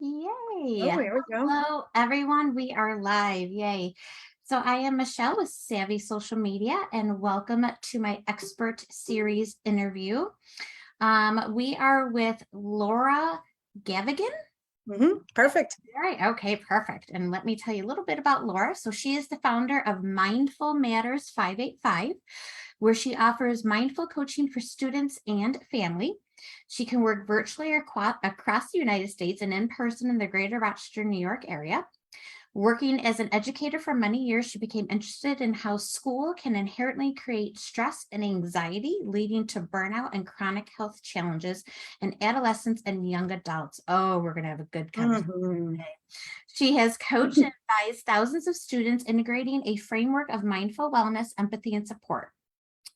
Yay. Oh, here we go. Hello, everyone. We are live. Yay. So, I am Michelle with Savvy Social Media, and welcome to my expert series interview. We are with Laura Gavigan. Perfect. All right. Okay, perfect. And let me tell you a little bit about Laura. So, she is the founder of Mindful Matters 585, where she offers mindful coaching for students and family. She can work virtually or across the United States and in person in the greater Rochester, New York area. Working as an educator for many years, she became interested in how school can inherently create stress and anxiety, leading to burnout and chronic health challenges in adolescents and young adults. Oh, we're going to have a good conversation Mhm. today. She has coached and advised thousands of students integrating a framework of mindful wellness, empathy, and support.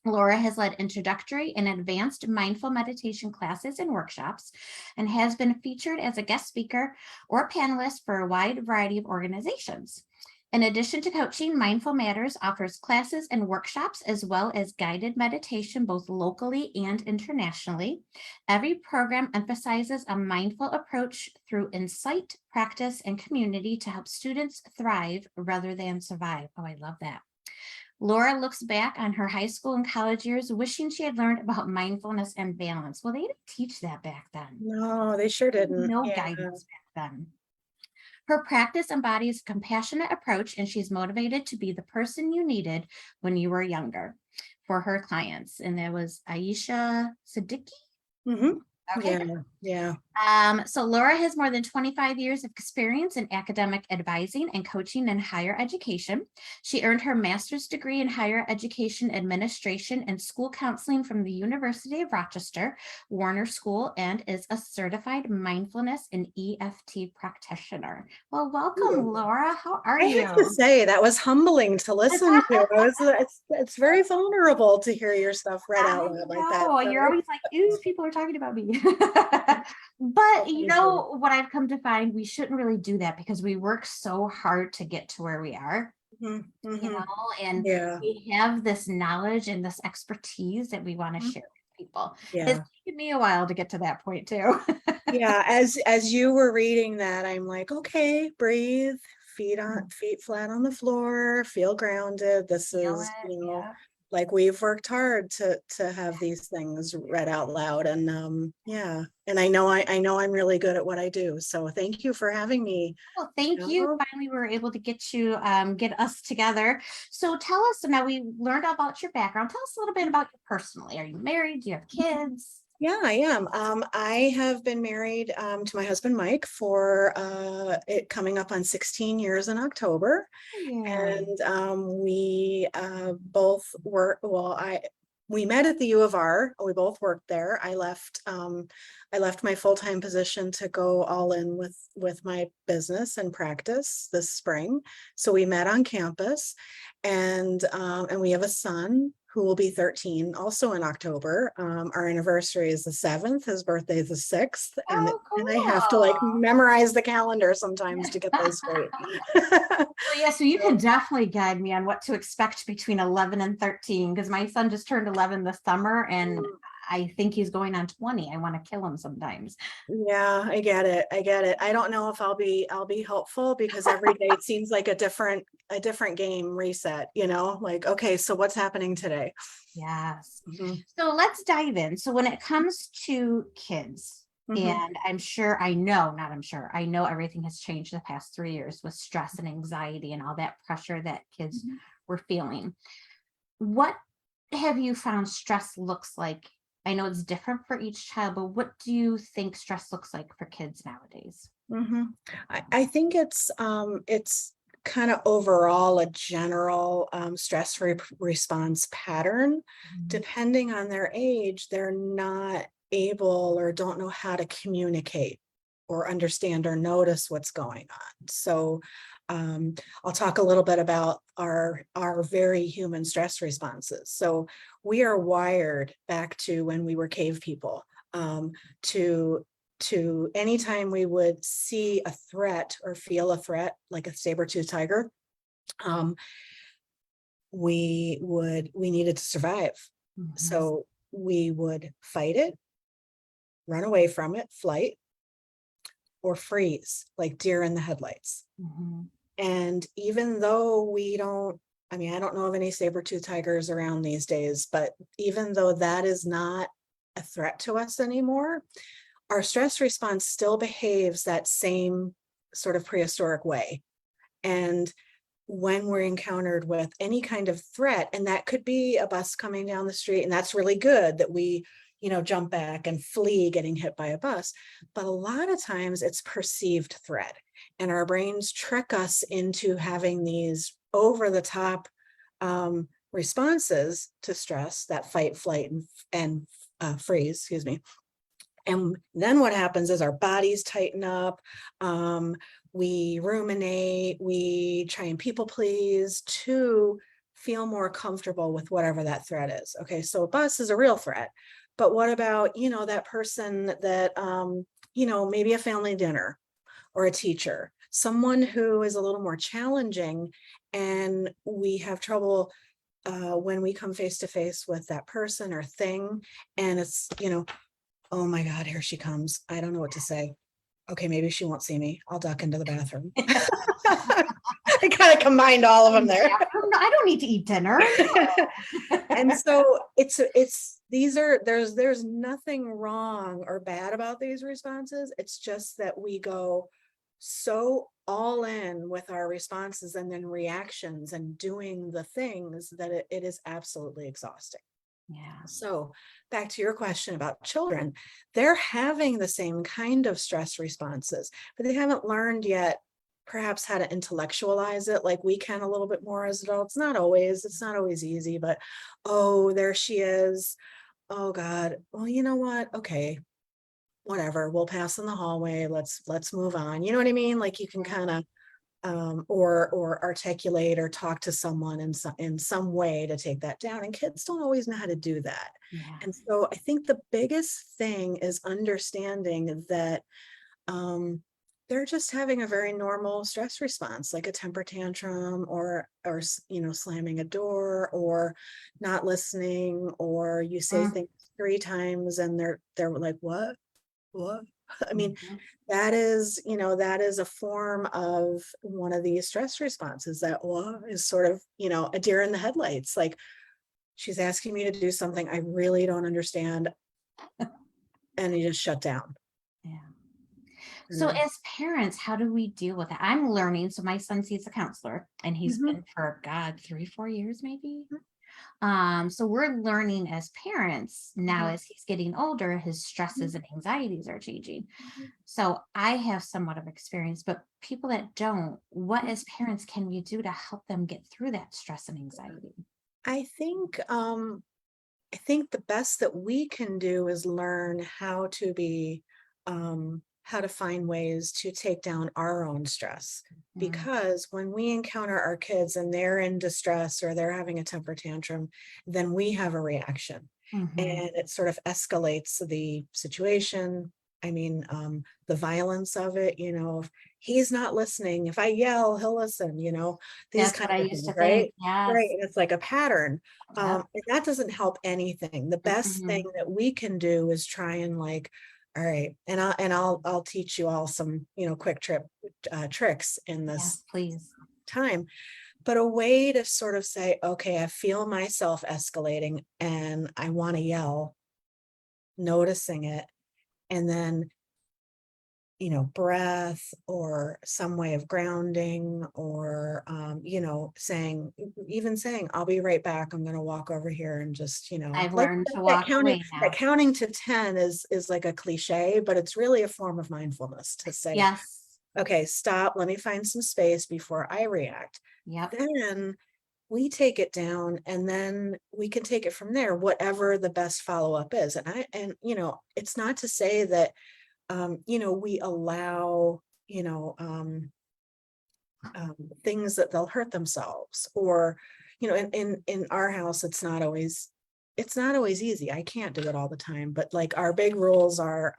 Laura has led introductory and advanced mindful meditation classes and workshops and has been featured as a guest speaker or panelist for a wide variety of organizations. In addition to coaching, Mindful Matters offers classes and workshops as well as guided meditation both locally and internationally. Every program emphasizes a mindful approach through insight, practice, and community to help students thrive rather than survive. Oh, I love that. Laura looks back on her high school and college years, wishing she had learned about mindfulness and balance. Well, they didn't teach that back then. No, they sure didn't. No Yeah. guidance back then. Her practice embodies a compassionate approach, and she's motivated to be the person you needed when you were younger for her clients. And there was Aisha Siddiqui. hmm Okay. Yeah. Yeah. So Laura has more than 25 years of experience in academic advising and coaching in higher education. She earned her master's degree in higher education administration and school counseling from the University of Rochester, Warner School, and is a certified mindfulness and EFT practitioner. Well, welcome, Laura. How are I have to you? say that was humbling to listen to. It's very vulnerable to hear your stuff read I out loud like that. know. So You're always like, ooh, people are talking about me. But you thank you. know what I've come to find, we shouldn't really do that because we work so hard to get to where we are, Mhm, you mhm. know, and Yeah. we have this knowledge and this expertise that we want to Mhm. share with people. It's Yeah. taken me a while to get to that point too. Yeah. As you were reading that, I'm like, okay, breathe, feet flat on the floor, feel grounded. This Feel is, it. Yeah. like we've worked hard to have these things read out loud. And yeah. And I know I'm really good at what I do. So thank you for having me. Well, thank you. Oh, Finally, we were able to get us together. So tell us, now we learned about your background. Tell us a little bit about you personally. Are you married? Do you have kids? yeah, I am. I have been married to my husband Mike for it coming up on 16 years in October. Yeah. And we both work, well, we met at the U of R. We both worked there. I left my full-time position to go all in with my business and practice this spring. So we met on campus, and we have a son who will be 13 also in October. Our anniversary is the 7th. His birthday is the 6th. And, Oh, and I have to like cool. memorize the calendar sometimes to get those straight. Well, yeah, so you can So, definitely guide me on what to expect between 11 and 13 because my son just turned 11 this summer and I think he's going on 20. I want to kill him sometimes. yeah, I get it. I get it. I don't know if I'll be helpful because every day it seems like a different game reset, like, okay, so what's happening today? Yes. Mhm, So let's dive in. So when it comes to kids, mhm, and I'm sure I know, not I'm sure, I know everything has changed the past 3 years with stress and anxiety and all that pressure that kids mhm. were feeling. What have you found stress looks like? I know it's different for each child, but what do you think stress looks like for kids nowadays? I think it's kind of overall a general stress response pattern. Mhm. Depending on their age, they're not able or don't know how to communicate or understand or notice what's going on. So um, I'll talk a little bit about our very human stress responses. So we are wired back to when we were cave people, to anytime we would see a threat or feel a threat like a saber-toothed tiger, um, we needed to survive. Mhm. So we would fight it, run away from it, flight, or freeze, like deer in the headlights. Mhm. And even though we don't, I mean, I don't know of any saber-tooth tigers around these days, but even though that is not a threat to us anymore, our stress response still behaves that same sort of prehistoric way. And when we're encountered with any kind of threat, and that could be a bus coming down the street, and that's really good that we, jump back and flee getting hit by a bus. But a lot of times it's perceived threat, and our brains trick us into having these over the top responses to stress, that fight, flight, and freeze, excuse me. And then what happens is our bodies tighten up. We ruminate, we try and people please to feel more comfortable with whatever that threat is. Okay, so a bus is a real threat. But what about, that person that, maybe a family dinner or a teacher, someone who is a little more challenging, and we have trouble when we come face to face with that person or thing, and it's, oh my God, here she comes. I don't know what to say. Okay, maybe she won't see me. I'll duck into the bathroom. I kind of combined all of them there. I don't need to eat dinner. And so there's nothing wrong or bad about these responses. It's just that we go so all in with our responses and then reactions and doing the things that it is absolutely exhausting. Yeah. So back to your question about children, they're having the same kind of stress responses, but they haven't learned yet perhaps how to intellectualize it like we can a little bit more as adults. It's not always easy, but oh, there she is. Oh God. Well, you know what? Okay, whatever. We'll pass in the hallway. Let's move on. You know what I mean? Like you can kind of or articulate or talk to someone in some way to take that down. And kids don't always know how to do that. Yeah. And so I think the biggest thing is understanding that they're just having a very normal stress response, like a temper tantrum or slamming a door or not listening, or you say things 3 times and they're like, what? I mean, Mhm. that is a form of one of these stress responses that is sort of, a deer in the headlights. Like she's asking me to do something I really don't understand. And you just shut down. Yeah. So as parents, how do we deal with it? I'm learning. So my son sees a counselor and he's Mhm. been for God, 3-4 years, maybe. So we're learning as parents now, Mhm. as he's getting older, his stresses and anxieties are changing. So I have somewhat of experience, but people that don't, what as parents can we do to help them get through that stress and anxiety? I think the best that we can do is learn how to find ways to take down our own stress. Mm, Because when we encounter our kids and they're in distress or they're having a temper tantrum, then we have a reaction mhm. and it sort of escalates the situation. I mean, the violence of it, if he's not listening, if I yell, he'll listen, these That's what kinds I of used things, to think. right? Right. Yes. And it's like a pattern. Yep. And that doesn't help anything. The best thing Mhm. that we can do is try and like, all right, and I'll teach you all some, quick tricks in this Yes, please. time, but a way to sort of say, okay, I feel myself escalating and I want to yell, noticing it, and then breath or some way of grounding or, saying, I'll be right back. I'm going to walk over here and just, I've like learned to that walk counting, away that now. counting to 10 is like a cliche, but it's really a form of mindfulness to say, Yes. okay, stop, let me find some space before I react. Yep. Then we take it down and then we can take it from there, whatever the best follow-up is. And it's not to say that we allow, things that they'll hurt themselves or, in our house, it's not always easy. I can't do it all the time, but like our big rules are,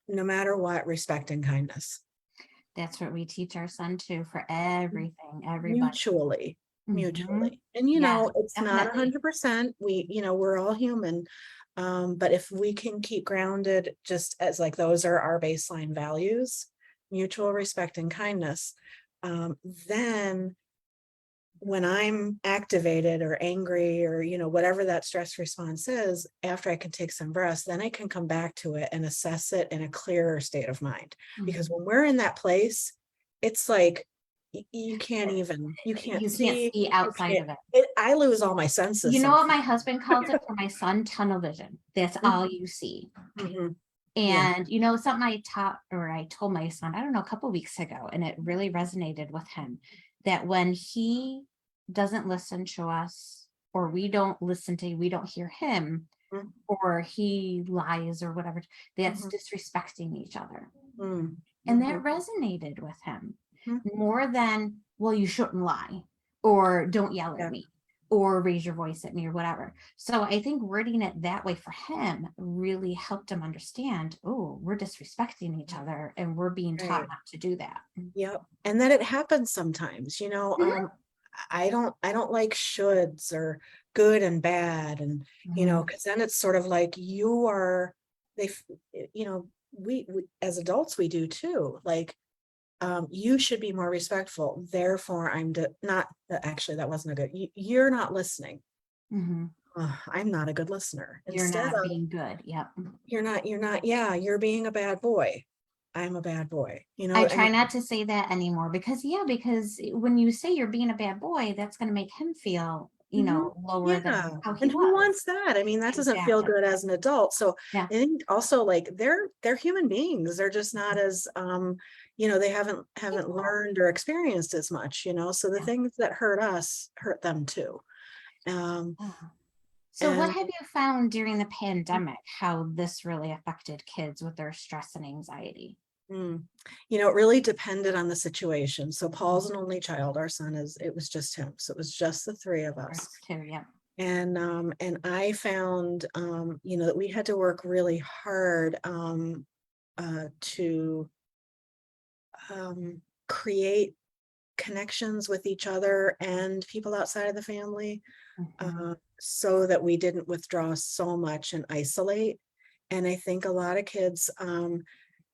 no matter what, respect and kindness. That's what we teach our son to for everything, everybody. Mutually, Mhm. mutually. And, Yes, it's not definitely. 100%. We're all human. But if we can keep grounded just as like those are our baseline values, mutual respect and kindness, then when I'm activated or angry or, whatever that stress response is, after I can take some breaths, then I can come back to it and assess it in a clearer state of mind. Because when we're in that place, it's like you can't You can't see, see outside of it. I lose all my senses. You know what my husband calls it for my son? Tunnel vision. That's all you see. Mhm. Yeah. And something I told my son, I don't know, a couple weeks ago, and it really resonated with him, that when he doesn't listen to us, or we don't hear him, Mhm. or he lies or whatever, that's Mhm. disrespecting each other. Mm. And that Mhm. resonated with him Mhm. more than, well, you shouldn't lie, or don't yell Yeah. at me, or raise your voice at me, or whatever. So I think wording it that way for him really helped him understand, oh, we're disrespecting each other and we're being taught Right. not to do that. Yep. And that it happens sometimes, Mhm. I don't like shoulds or good and bad. And, Mhm. because then it's sort of like you are, they, f- you know, we as adults, we do too. Like, you should be more respectful. Therefore, not, actually, that wasn't a good, you're not listening. Mhm. I'm not a good listener. You're Instead not of, being good. Yep. yeah, you're being a bad boy. I'm a bad boy, I and try not to say that anymore because when you say you're being a bad boy, that's going to make him feel, Mhm. lower than Yeah, how he and who was. wants that? I mean, that doesn't feel Exactly. good as an adult. So Yeah. I think also like they're human beings. They're just not as they haven't People. learned or experienced as much. So the Yeah. things that hurt us hurt them too. Um Yeah. So what and have you found during the pandemic, how this really affected kids with their stress and anxiety? mm, it really depended on the situation. So Paul's an only child. Our son it was just him. So it was just the three of us. Ours too, yeah. And I found that we had to work really hard to create connections with each other and people outside of the family, Mhm. so that we didn't withdraw so much and isolate. And I think a lot of kids,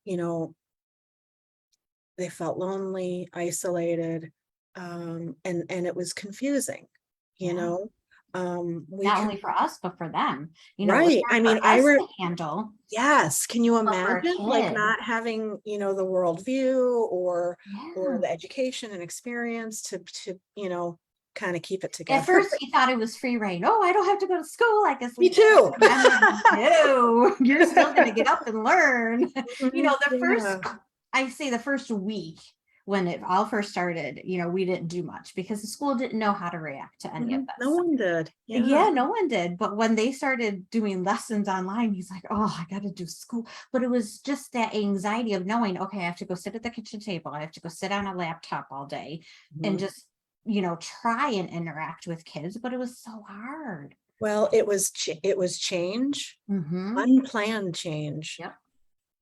you know, they felt lonely, isolated, and it was confusing, you Yeah. know. We Not can only for us, but for them. It was Right. hard I mean, for us to handle, yes. Can you but for a imagine like kid, not having, the worldview or yeah. the education and experience to, kind of keep it At together? first, he thought it was free reign. Oh, I don't have to go to school. I can Me sleep too. in. I'm like, no, you're still going to get up and learn. Mhm. The first, Yeah. I say the first week when it all first started, we didn't do much because the school didn't know how to react to any of No this. one did. Yeah. Yeah, no one did. But when they started doing lessons online, he's like, oh, I got to do school. But it was just that anxiety of knowing, okay, I have to go sit at the kitchen table. I have to go sit on a laptop all day and Mhm. just, try and interact with kids. But it was so hard. Well, it was change, Mm-hmm. unplanned change. Yep.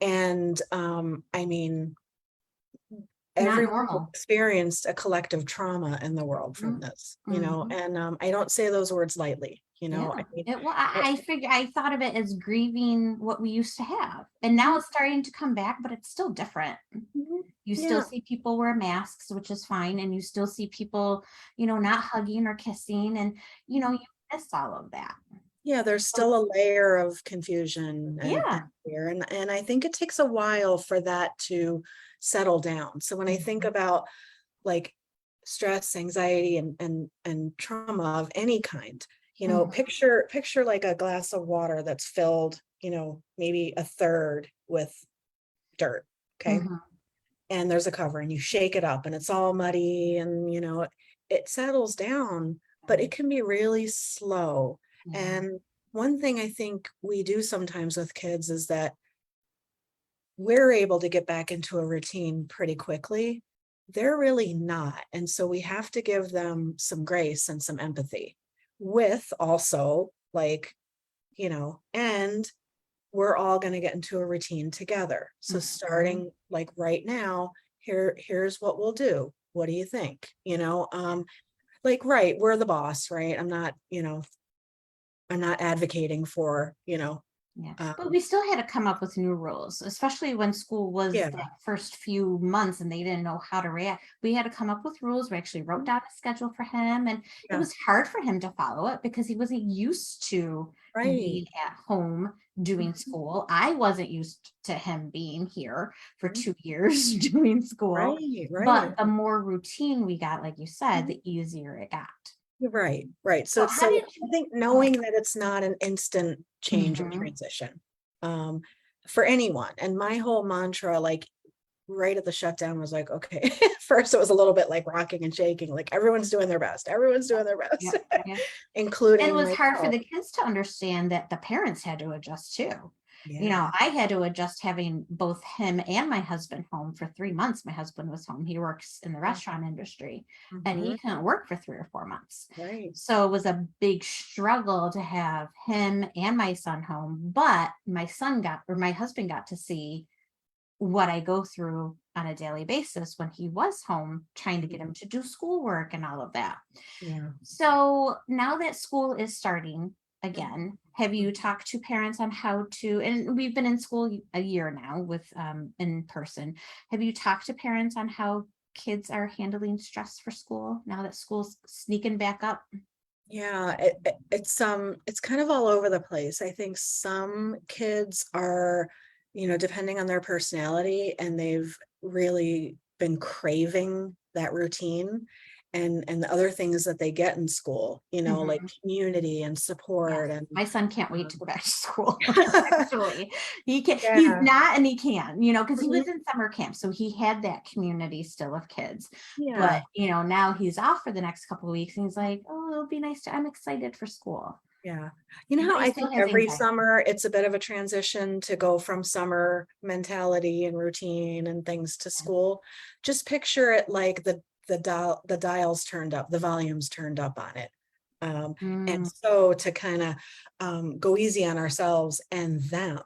And I mean, Not everyone normal. experienced a collective trauma in the world from this, Mm-hmm. and I don't say those words lightly, Yeah. I mean, Well, it, I thought of it as grieving what we used to have. And now Mhm. it's starting to come back, but it's still different. Mhm. You still Yeah, see people wear masks, which is fine, and you still see people, not hugging or kissing, and you miss all of that. yeah, there's So still a layer of confusion and yeah. fear, and I think it takes a while for that to settle down. So when I think Mhm. about like stress, anxiety, and trauma of any kind, Mhm. picture like a glass of water that's filled, maybe a third with dirt. Okay. Mhm. And there's a cover and you shake it up and it's all muddy and it settles down, but it can be really slow. Yeah. And one thing I think we do sometimes with kids is that we're able to get back into a routine pretty quickly. They're really not. And so we have to give them some grace and some empathy, with also like, and we're all going to get into a routine together. So Mhm. starting like right now, here's what we'll do. What do you think? Like, right, we're the boss, right? I'm not, I'm not advocating for, Yeah, but um, we still had to come up with new rules, especially when school was yeah, that first few months and they didn't know how to react. We had to come up with rules. We actually wrote down a schedule for him, and it yeah, was hard for him to follow it because he wasn't used to right. being at home doing Mhm. school. I wasn't used to him being here for Mhm. 2 years doing school. Right, right. But the more routine we got, like you said, Mhm. the easier it got. You're right, right. So So how did I you think go ahead? knowing that it's not an instant change or Mhm. transition, um, for anyone. And my whole mantra, like right at the shutdown was like, okay, first it was a little bit like rocking and shaking, like everyone's doing their best, everyone's doing their best, Yep, yep. And it including was hard for myself. the kids to understand that the parents had to adjust too. Yeah. I had to adjust having both him and my husband home for 3 months. My husband was home. He works in the restaurant industry and he Mhm. couldn't work for 3 or 4 months. Right. So it was a big struggle to have him and my son home. But my husband got to see what I go through on a daily basis when he was home, trying to get him to do schoolwork and all of that. Yeah. So now that school is starting Mhm. again, have you talked to parents on how to, and we've been in school a year now with in person. Have you talked to parents on how kids are handling stress for school now that school's sneaking back up? Yeah, it's kind of all over the place. I think some kids are, depending on their personality, and they've really been craving that routine and the other things that they get in school, like Mhm. community and Yes. support and My son can't wait to um, go back to school. Actually, he's yeah. not and he can, because he Mhm. was in summer camp. So he had that community still of kids. But, Yeah. now he's off for the next couple of weeks and he's like, oh, it'll be nice I'm excited for school. Yeah. You know But how he I still think has every anxiety. summer it's a bit of a transition to go from summer mentality and routine and things to school? Just picture it like the dials turned up, the volumes turned up on it. And Mm, so to kind of go easy on ourselves and them,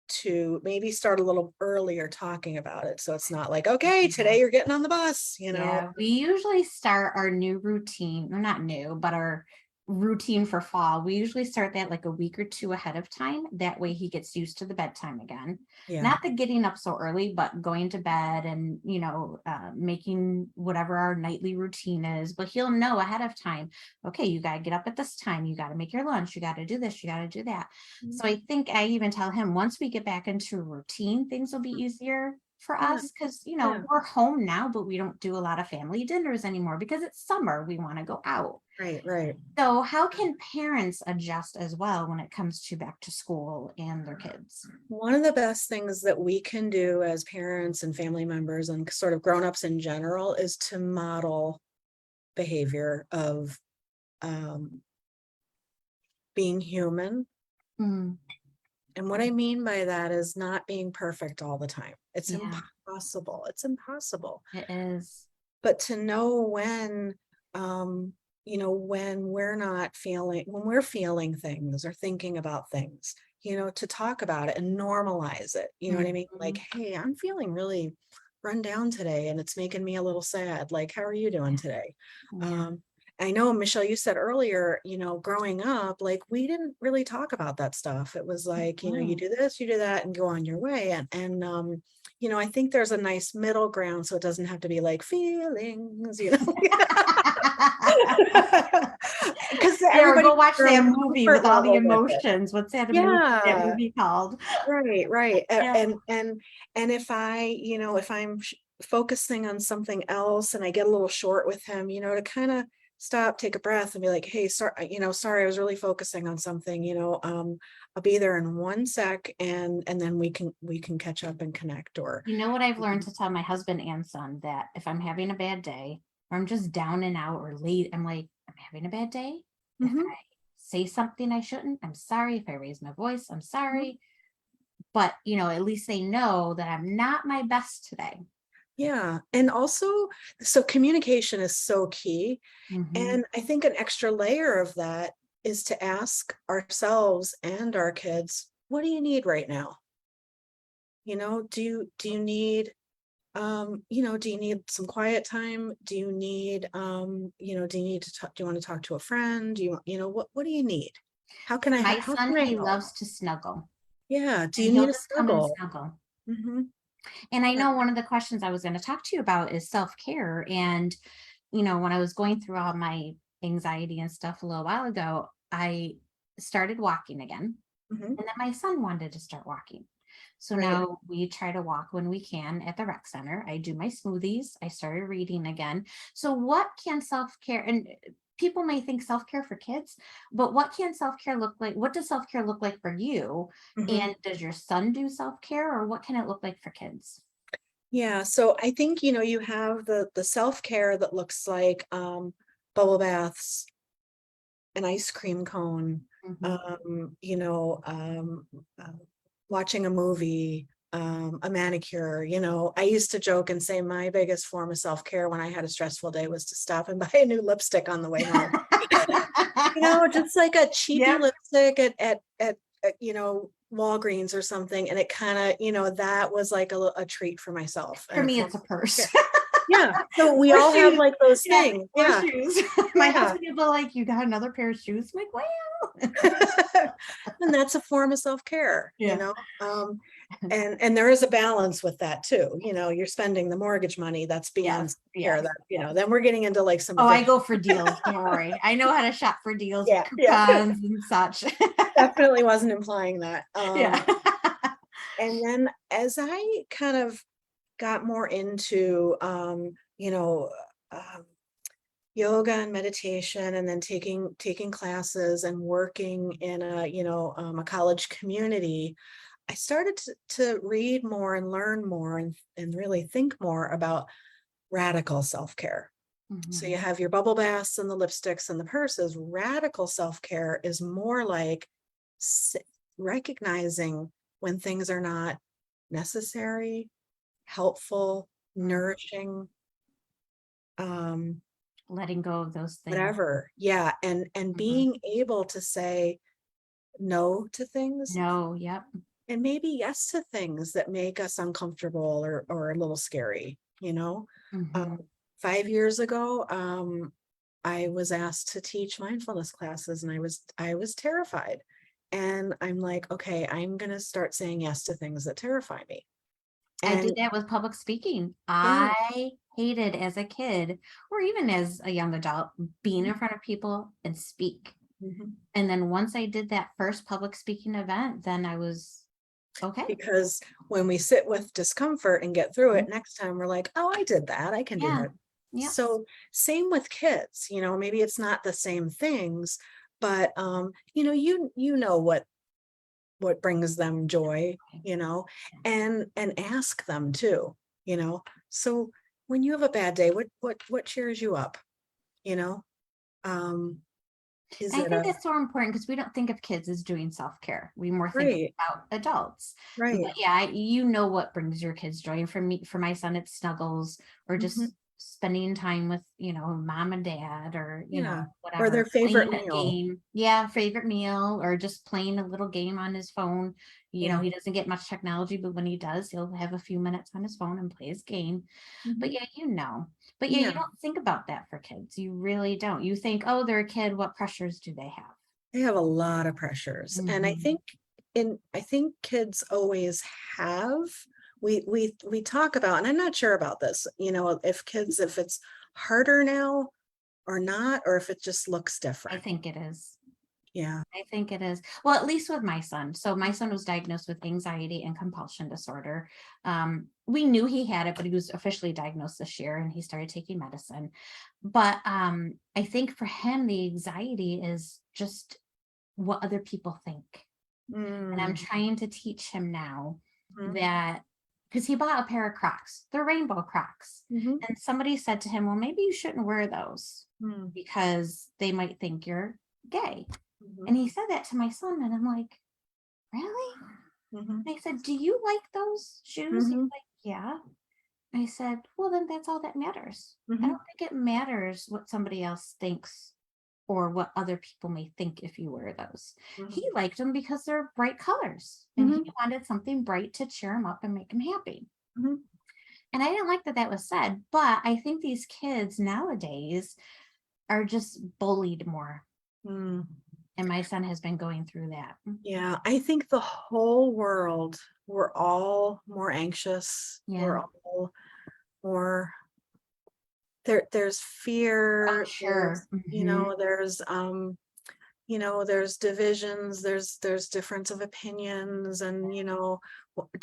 to maybe start a little earlier talking about it. So it's not like, okay, yeah. today you're getting on the bus. Yeah, we usually start our new routine, or not new, but our routine for fall. We usually start that like a week or two ahead of time. That way he gets used to the bedtime again. Yeah. Not the getting up so early, but going to bed and, making whatever our nightly routine is. But he'll know ahead of time, okay, you got to get up at this time. You got to make your lunch. You got to do this. You got to do that. So I think I even tell him once we get back into routine, things will be easier for Yeah. us because Yeah. we're home now, but we don't do a lot of family dinners anymore because it's summer. We want to go out. Right. Right. So how can parents adjust as well when it comes to back to school and their kids? One of the best things that we can do as parents and family members and sort of grown-ups in general is to model behavior of um, being human. Mm, And what I mean by that is not being perfect all the time. It's yeah, impossible. It's impossible. it is. But to know um, when when we're feeling things or thinking about things, to talk about it and normalize it. You know what I mean? Like, Mhm. hey, I'm feeling really run down today and it's making me a little sad. Like, how are you doing today? Yeah. Um, I know, Michelle, you said earlier, growing up, like we didn't really talk about that stuff. It was like, you Mm. do this, you do that, and go on your way. I think there's a nice middle ground so it doesn't have to be like feelings. Because Yeah, or everybody go watch that their own movie with comfort all the level with it. emotions. What's that Yeah, movie called? right, right. Yeah. And if if I'm focusing on something else and I get a little short with him, to kind of stop, take a breath and be like, hey, sorry, sorry, I was really focusing on something, I'll be there in 1 sec and then we can catch up and connect or You know what I've learned to tell my husband and son, that if I'm having a bad day or I'm just down and out or late, I'm like, I'm having a bad day. If Mhm, I say something I shouldn't, I'm sorry. If I raise my voice, I'm mhm. sorry. But, at least they know that I'm not my best today. Yeah. And also, so communication is so key. Hmm. And I think an extra layer of that is to ask ourselves and our kids, what do you need right now? Do you need Do you need some quiet time? Do you need, do you need to talk, do you want to talk to a friend? Do what do you need? For my How son, can I he help? loves to snuggle, Yeah. Do and you he'll need a just come and snuggle? snuggle. Mm-hmm. And I know one of the questions I was going to talk to you about is self-care. And, when I was going through all my anxiety and stuff a little while ago, I started walking again. Mm-hmm. And then my son wanted to start walking. So Right. now we try to walk when we can at the rec center. I do my smoothies. I started reading again. So what can self-care, and people may think self-care for kids, but what can self-care look like? What does self-care look like for you? Mm-hmm. And does your son do self-care, or what can it look like for kids? Yeah. So I think, you have the self-care that looks like bubble baths, an ice cream cone, Mhm. um, you know, um, uh, watching a movie, a manicure. I used to joke and say my biggest form of self-care when I had a stressful day was to stop and buy a new lipstick on the way home. Just like a cheapy Yep. lipstick at Walgreens or something. And it kind of, that was like a treat for myself For and a me, form it's a of purse. self-care. Yeah. So we Or all have shoes. like those Yeah, things. or Yeah. shoes. My Yeah. husband will be like, "You got another pair of shoes?" I'm like, "Well." And that's a form of self-care, Yeah. and there is a balance with that too. You're spending the mortgage money, that's beyond Yes, self-care. yes, That, yes. then we're getting into like some Oh, I addiction. go for deals. Don't worry. I know how to shop for deals with Yeah, yeah. coupons and such. Definitely wasn't implying that. Yeah. And then as I kind of got more into um, yoga and meditation, and then taking classes and working in a college community, I started to read more and learn more and really think more about radical self-care. So you Mhm. have your bubble baths and the lipsticks and the purses. Radical self-care is more like s- recognizing when things are not necessary, helpful, Mhm. nourishing, um, Letting go of those things. whatever. Yeah. And Mhm. being able to say no to things, No, yep. and maybe yes to things that make us uncomfortable or a little scary. Um, Mhm. 5 years ago, I was asked to teach mindfulness classes, and I was terrified. And I'm like, okay, I'm gonna start saying yes to things that terrify me. I And did that with public speaking. yeah. I hated as a kid, or even as a young adult, being in front of people and speak. Mhm. And then once I did that first public speaking event, then I was okay. Because when we sit with discomfort and get through Mhm. it, next time we're like, oh, I did that, I can do Yeah. that. Yep. So same with kids, maybe it's not the same things, but you know what brings them joy, and ask them too, you know. So when you have a bad day, what cheers you up, you know? Um, is And I it think a that's so important because we don't think of kids as doing self-care. We more think right, about adults. right? But yeah, you know what brings your kids joy. And for me, for my son, it's snuggles or Mhm. just spending time with, mom and dad or, Yeah. Or whatever, their favorite playing a meal. game. Yeah, favorite meal or just playing a little game on his phone. Yeah. He doesn't get much technology, but when he does, he'll have a few minutes on his phone and play his game. But Mhm. yeah, But yeah, you Yeah. don't think about that for kids. You really don't. You think, oh, they're a kid. What pressures do they have? They have a lot of pressures. And I Mhm. think kids always have. We talk about, and I'm not sure about this, if it's harder now or not, or if it just looks I different. think it is. Yeah. I think it is. Well, at least with my son. So my son was diagnosed with anxiety and compulsion disorder. We knew he had it, but he was officially diagnosed this year and he started taking medicine. But I think for him, the anxiety is just what other people think. And I'm Mm, trying to teach him now mhm, that because he bought a pair of Crocs, they're rainbow Crocs. mhm, And somebody said to him, well, maybe you shouldn't wear those mm, because they might think you're gay. mhm, And he said that to my son, and I'm like, really? mhm, And I said, do you like those shoes? He's mhm, like, yeah. I said, well, then that's all that matters. I mhm, don't think it matters what somebody else thinks or what other people may think if you wear those. He mhm, liked them because they're bright colors and he mhm, wanted something bright to cheer him up and make him happy. mhm. And I didn't like that that was said, but I think these kids nowadays are just bullied more. Mm, And my son has been going through that. yeah, I think the whole world, we're all more anxious. We're Yeah. all more there's Oh, fear, sure. there's divisions, there's difference of opinions, and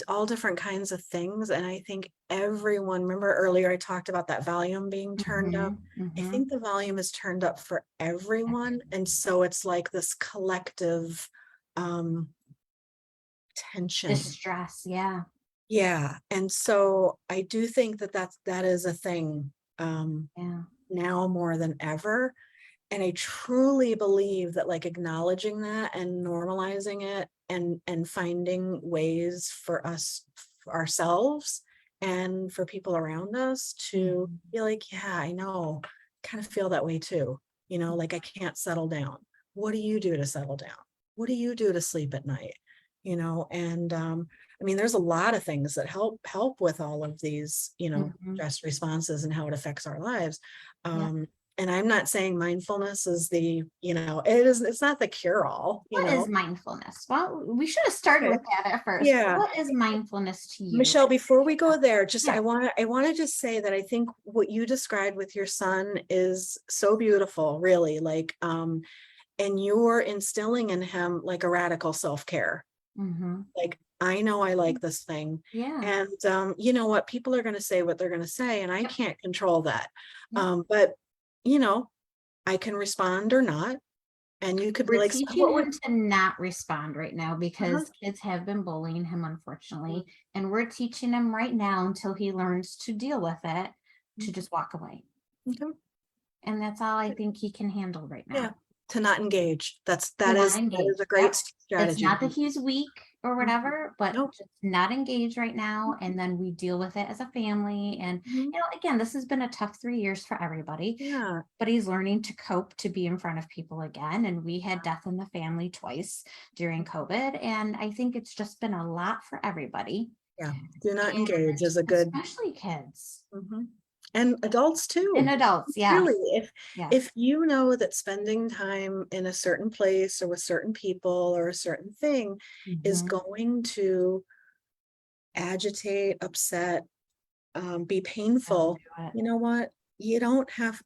all different kinds of things. And I think everyone, remember earlier I talked about that volume being turned up. I think the volume is turned up for everyone, and so it's like this collective tension. Distress. Yeah. Yeah, and so I do think that is a thing Yeah. now more than ever. And I truly believe that, like, acknowledging that and normalizing it, and finding ways for us, for ourselves, and for people around us to be like, yeah, I know, kind of feel that way too. Like, I can't settle down. What do you do to settle down? What do you do to sleep at night? And I mean, there's a lot of things that help with all of these, stress responses and how it affects our lives. Yeah. And I'm not saying mindfulness is it's not the cure all, What is mindfulness? Well, we should have started Okay. with that at first. Yeah. What is mindfulness to you? Michelle, before we go there, just Yeah. I want to just say that I think what you described with your son is so beautiful, really. Like, and you're instilling in him like a radical self-care. Like, I know I like this thing. Yeah. And you know what? People are going to say what they're going to say, and I can't control that. Yeah. But I can respond or not. And you could be We're like, "So teaching what would?" him to not respond right now Uh-huh. because kids have been bullying him, unfortunately. And we're teaching him right now until he learns to deal with it, to just walk away. Okay. And that's all I think he can handle right Yeah, now. to not engage. That To not is engage. a great Yep. It's strategy. not that he's weak or whatever, but Nope. just not engage right now. And then we deal with it as a family. And, Mhm. again, this has been a tough 3 years for everybody, Yeah. but he's learning to cope to be in front of people again. And we had death in the family twice during COVID. And I think it's just been a lot for everybody, Yeah. Do not and engage is a good. especially kids Mhm. And adults and too. adults. Yes. Really, Yes. if you know that spending time in a certain place or with certain people or a certain thing is going to agitate, upset, be Don't painful, do it. you know what? You don't have,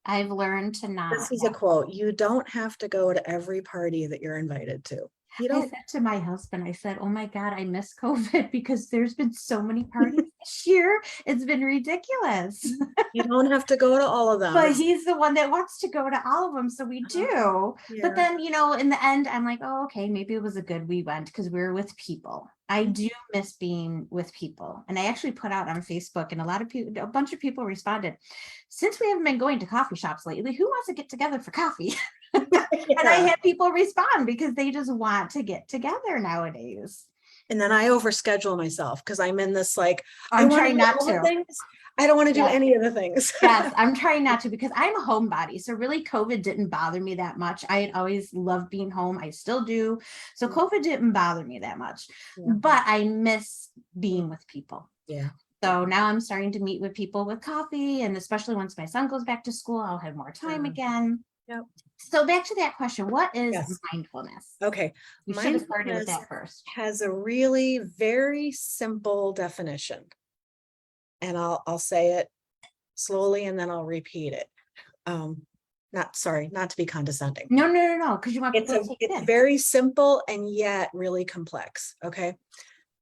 I've learned to this not. is a quote, you don't have to go to every party that you're invited to. You I don't. said to my husband, I said, oh my God, I miss COVID because there's been so many parties this year. It's been ridiculous. You don't have to go to all of them. But he's the one that wants to go to all of them. So we do. Yeah. But then, in the end, I'm like, oh, okay, maybe it was a good we went because we were with people. I do miss being with people. And I actually put out on Facebook, and a bunch of people responded, since we haven't been going to coffee shops lately, who wants to get together for coffee? And I had people respond because they just want to get together nowadays. And then I overschedule myself because I'm in this, like, I I'm want to trying do not all the to. things. I don't want to do Yes. any of the things. Yes, I'm trying not to because I'm a homebody. So really COVID didn't bother me that much. I had always loved being home. I still do. So COVID didn't bother me that much. Yeah. But I miss being with people. Yeah. So now I'm starting to meet with people with coffee, and especially once my son goes back to school, I'll have more time again. Yep. So back to that question, what is Yes. mindfulness? Okay. You should have started with Mindfulness that first. has a really very simple definition. And I'll say it slowly and then I'll repeat it. Not to be condescending. No, because you want people to take it It's in. very simple and yet really complex. Okay.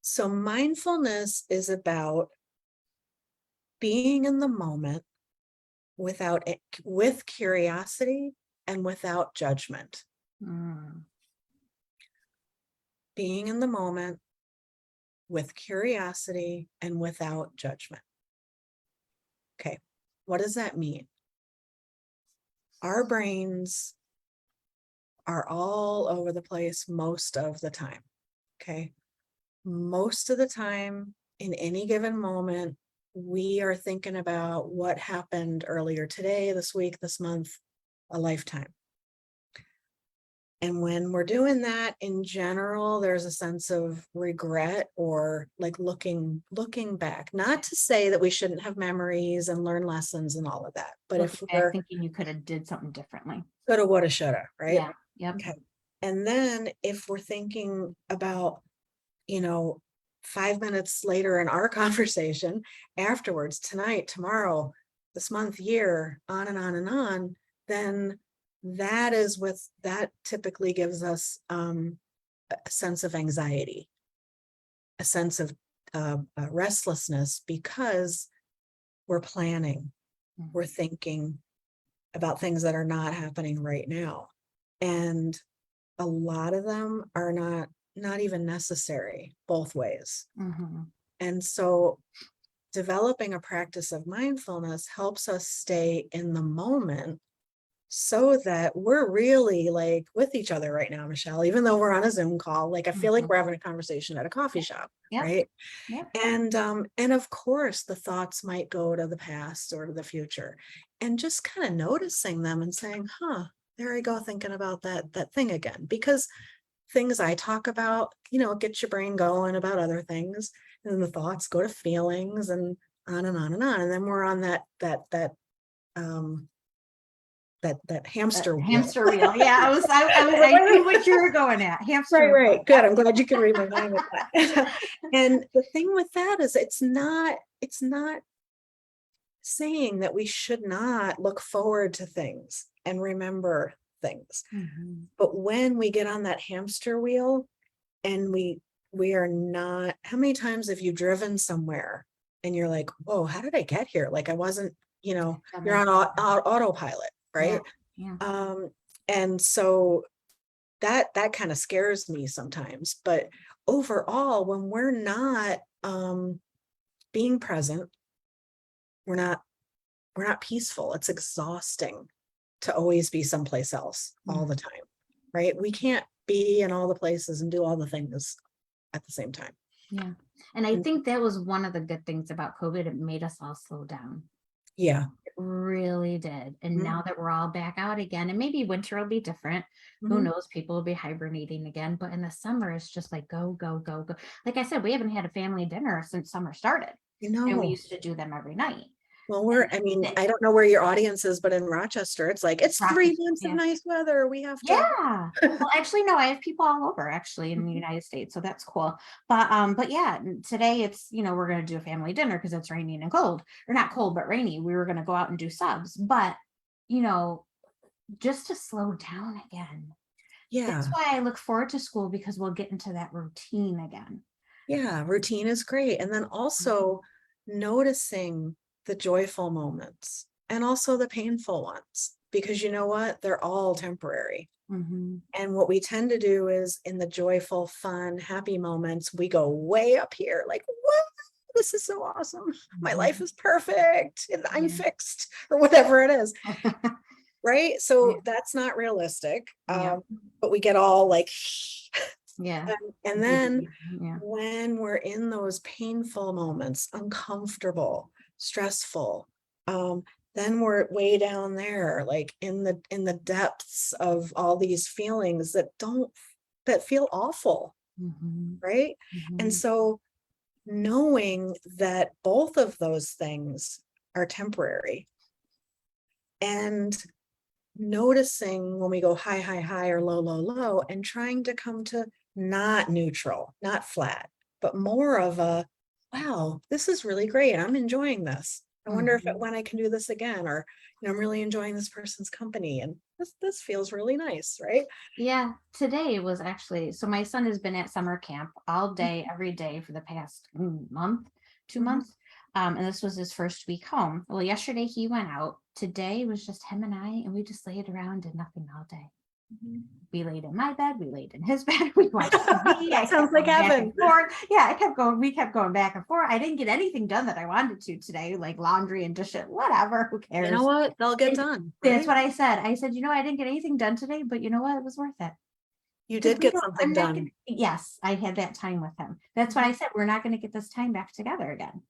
So mindfulness is about being in the moment with curiosity and without judgment. Being in the moment with curiosity and without judgment. Okay, what does that mean? Our brains are all over the place most of the time. Okay, most of the time in any given moment, we are thinking about what happened earlier today, this week, this month, a lifetime. And when we're doing that, in general, there's a sense of regret or like looking back. Not to say that we shouldn't have memories and learn lessons and all of that, but Looking if back, we're thinking you could have did something differently. coulda, woulda, shoulda, right? Yeah. Yep. Okay. And then if we're thinking about, 5 minutes later in our conversation, afterwards, tonight, tomorrow, this month, year, on and on and on, then that typically gives us a sense of anxiety, a sense of restlessness, because we're planning, we're thinking about things that are not happening right now. And a lot of them are not even necessary both ways. Mhm. And so developing a practice of mindfulness helps us stay in the moment so that we're really like with each other right now, Michelle, even though we're on a Zoom call. Like I feel like we're having a conversation at a coffee shop, Yep. right? Yep. And of course the thoughts might go to the past or to the future, and just kind of noticing them and saying, there I go, thinking about that thing again. Because things I talk about, it gets your brain going about other things, and then the thoughts go to feelings and on and on and on. And then we're on um that hamster wheel. Hamster wheel. Yeah, I knew what you were going at. Hamster wheel. Right. Good. I'm glad you can read my mind with that. And the thing with that is it's not saying that we should not look forward to things and remember things. Mhm. But when we get on that hamster wheel and we are not, how many times have you driven somewhere and you're like, whoa, how did I get here? Like I wasn't, you're on autopilot, right? Yeah. And so that kind of scares me sometimes. But overall, when we're not being present, we're not peaceful. It's exhausting to always be someplace else all the time, right? We can't be in all the places and do all the things at the same time. Yeah. And I think that was one of the good things about COVID. It made us all slow down. Yeah. It really did. And now that we're all back out again, and maybe winter will be different. Who knows? People will be hibernating again. But in the summer, it's just like go, go, go, go. Like I said, we haven't had a family dinner since summer started. And we used to do them every night. Well, I don't know where your audience is, but in Rochester, it's like, it's 3 months of nice weather. We have to. Yeah. Well, actually, no, I have people all over actually in the United States. So that's cool. But yeah, today it's, we're going to do a family dinner because it's raining and cold, or not cold, but rainy. We were going to go out and do subs, but just to slow down again. Yeah. That's why I look forward to school, because we'll get into that routine again. Yeah. Routine is great. And then also noticing the joyful moments and also the painful ones, because you know what? They're all temporary. And what we tend to do is in the joyful, fun, happy moments, we go way up here, like, what? This is so awesome. My life is perfect and I'm fixed, or whatever it is. Right. So that's not realistic. But we get all like, and then when we're in those painful moments, uncomfortable, stressful, then we're way down there, like in the depths of all these feelings that feel awful, right? And so knowing that both of those things are temporary, and noticing when we go high, high, high, or low, low, low, and trying to come to not neutral, not flat, but more of a, wow, this is really great. I'm enjoying this. I wonder when I can do this again, or I'm really enjoying this person's company, and this feels really nice, right? Yeah, today was actually, so my son has been at summer camp all day, every day for the past month, 2 months. And this was his first week home. Well, yesterday he went out. Today was just him and I, and we just laid around, did nothing all day. We laid in my bed, we laid in his bed, we watched TV. That sounds like heaven. Yeah, we kept going back and forth. I didn't get anything done that I wanted to today, like laundry and dishes, whatever, who cares? You know what? They'll get done. That's what I said. I said, I didn't get anything done today, but you know what? It was worth it. You did get something done. Yes, I had that time with him. That's what I said. We're not going to get this time back together again,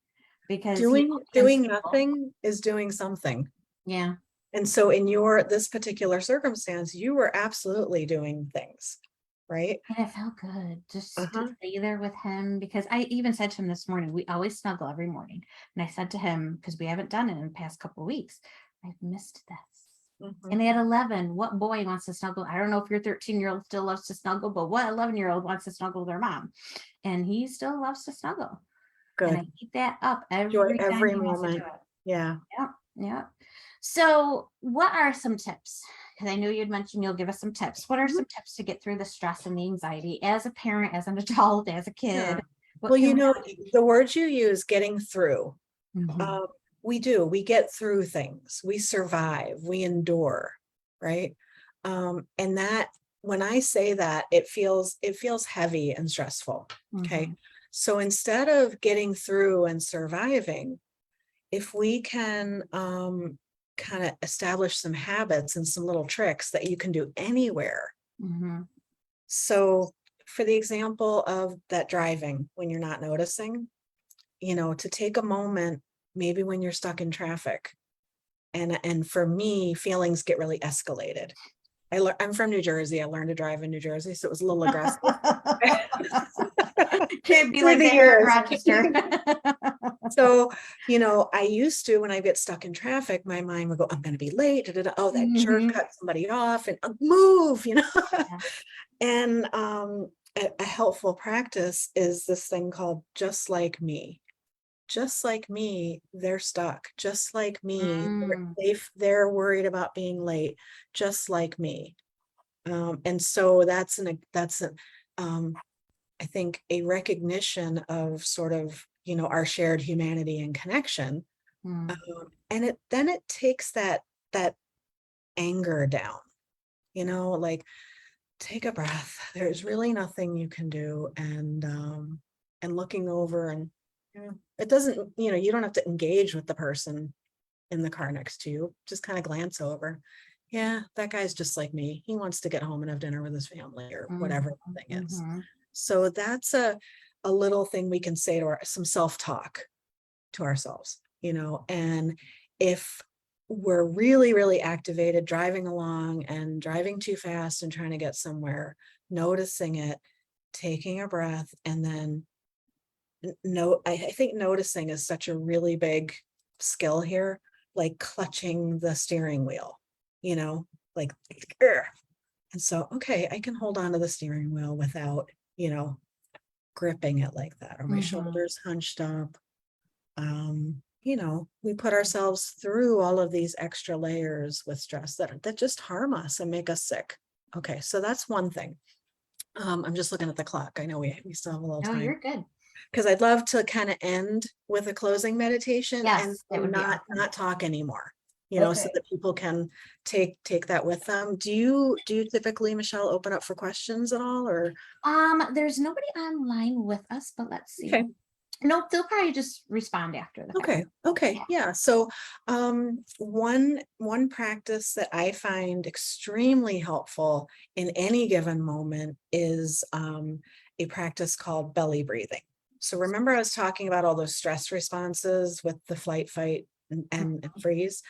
because doing nothing is doing something. Yeah. And so in this particular circumstance, you were absolutely doing things, right? And it felt good just to Uh-huh. stay there with him, because I even said to him this morning, we always snuggle every morning. And I said to him, because we haven't done it in the past couple of weeks, I've missed this. Mhm. And at 11, what boy wants to snuggle? I don't know if your 13-year-old still loves to snuggle, but what 11-year-old wants to snuggle with their mom? And he still loves to snuggle. And I Good. keep that up Enjoy every time every he wants to do moment. it. Yeah. Yep, yep. So what are some tips? Because I know you'd mentioned you'll give us some tips. What are Mhm. some tips to get through the stress and the anxiety as a parent, as an adult, as a Yeah. kid? What Well, can we the words you use, getting through, do? Mhm, we get through things, we survive, we endure, right? And that, when I say that, it feels heavy and stressful. Okay. mhm, So instead of getting through and surviving, if we can kind of establish some habits and some little tricks that you can do anywhere. mhm, So for the example of that driving when you're not noticing, to take a moment, maybe when you're stuck in traffic. And for me, feelings get really escalated. I'm from New Jersey. I learned to drive in New Jersey, so it was a little aggressive. Can't be Through like the that here in years. Rochester. So, I used to, when I get stuck in traffic, my mind would go, I'm going to be late. Da, da, da. Oh, that jerk Mhm, cut somebody off, and move. yeah, And a helpful practice is this thing called just like me. Just like me, they're stuck. Just like me, mm, they're worried about being late. Just like me. And so um, I think a recognition of sort of, our shared humanity and connection. mm, And it takes that anger down, like, take a breath. There's really nothing you can do. And looking over, and it doesn't, you don't have to engage with the person in the car next to you. Just kind of glance over. Yeah, that guy's just like me. He wants to get home and have dinner with his family, or mhm, whatever the thing is. mhm, So that's a little thing we can say to some self-talk to ourselves, and if we're really, really activated, driving along and driving too fast and trying to get somewhere, noticing it, taking a breath, and then no, I think noticing is such a really big skill here, like clutching the steering wheel, you know, like, "Ugh." And so, okay, I can hold on to the steering wheel without, gripping it like that, or my mhm, shoulders hunched up. We put ourselves through all of these extra layers with stress that just harm us and make us sick. Okay, so that's one thing. I'm just looking at the clock. I know we still have a little no, time, you're good. because I'd love to kind of end with a closing meditation, and Yes, that would be awesome. not talk anymore, so Okay. that people can take that with them. Do you typically, Michelle, open up for questions at all, or? There's nobody online with us, but let's see. Okay. Nope, they'll probably just respond after the fact. Okay, Yeah. yeah. So one practice that I find extremely helpful in any given moment is a practice called belly breathing. So remember, I was talking about all those stress responses with the flight, fight, and freeze.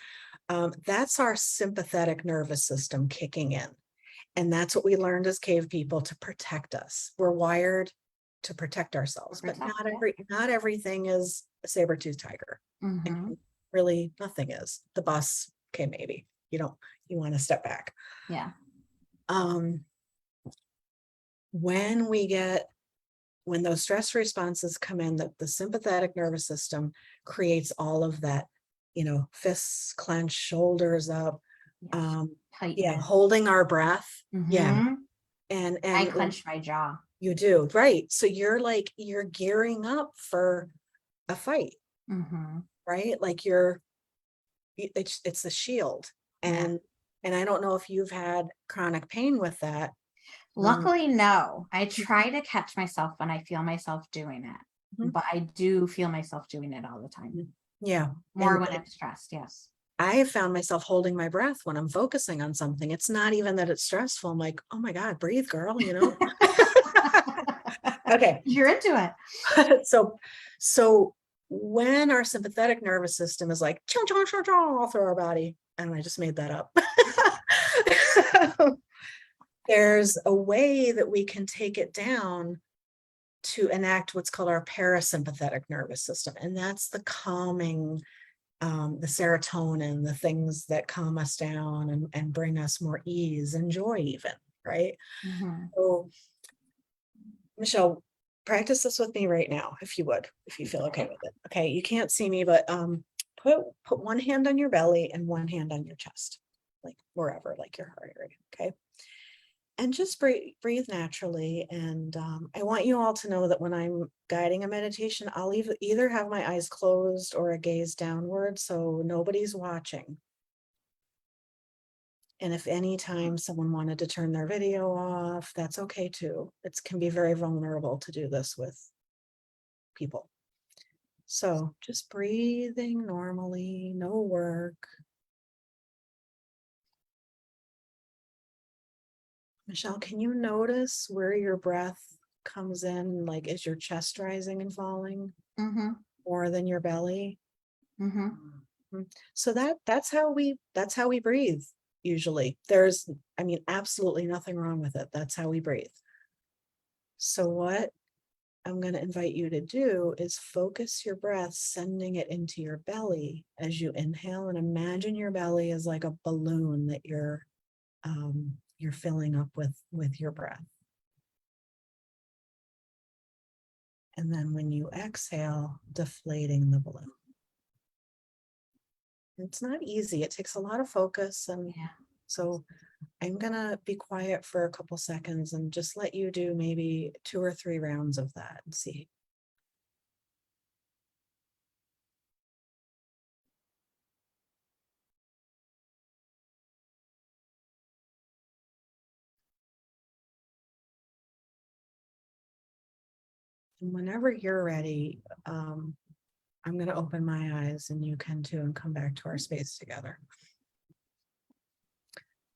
That's our sympathetic nervous system kicking in. And that's what we learned as cave people to protect us. We're wired to protect ourselves, but Protect, yeah. not everything is a saber-toothed tiger. And Mhm, really nothing is. The bus, okay, maybe. You want to step back. yeah. Um, when those stress responses come in, the sympathetic nervous system creates all of that, fists clenched, shoulders up, Yes. um, Tighten yeah, it. holding our breath. Yeah. Mhm. And I and clenched my jaw. you do, right? So you're gearing up for a fight, Mhm. right? Like it's a shield. Yeah. And I don't know if you've had chronic pain with that. Um, Luckily, no. I try to catch myself when I feel myself doing it, mhm, but I do feel myself doing it all the time. mhm. Yeah. More when I'm stressed, yes. I have found myself holding my breath when I'm focusing on something. It's not even that it's stressful. I'm like, oh my God, breathe, girl. Okay. You're into it. So, so when our sympathetic nervous system is like, chung, chung, chung, chung, all through our body, and I just made that up. There's a way that we can take it down to enact what's called our parasympathetic nervous system. And that's the calming, the serotonin, the things that calm us down and bring us more ease and joy even, right? Mhm. So, Michelle, practice this with me right now, if you would, if you feel okay with it. Okay, you can't see me, but put one hand on your belly and one hand on your chest, like wherever, like your heart area, okay? And just breathe naturally. And I want you all to know that when I'm guiding a meditation, I'll either have my eyes closed or a gaze downward, so nobody's watching. And if any time someone wanted to turn their video off, that's okay too. It can be very vulnerable to do this with people. So just breathing normally, no work. Michelle, can you notice where your breath comes in? Like, is your chest rising and falling Mhm. more than your belly? Mhm. So that's how we breathe usually. There's, I mean, absolutely nothing wrong with it. That's how we breathe. So what I'm going to invite you to do is focus your breath, sending it into your belly as you inhale, and imagine your belly is like a balloon that you're filling up with your breath. And then when you exhale, deflating the balloon. It's not easy. It takes a lot of focus. And Yeah. so I'm going to be quiet for a couple seconds and just let you do maybe 2 or 3 rounds of that and see. And whenever you're ready, I'm going to open my eyes and you can too and come back to our space together.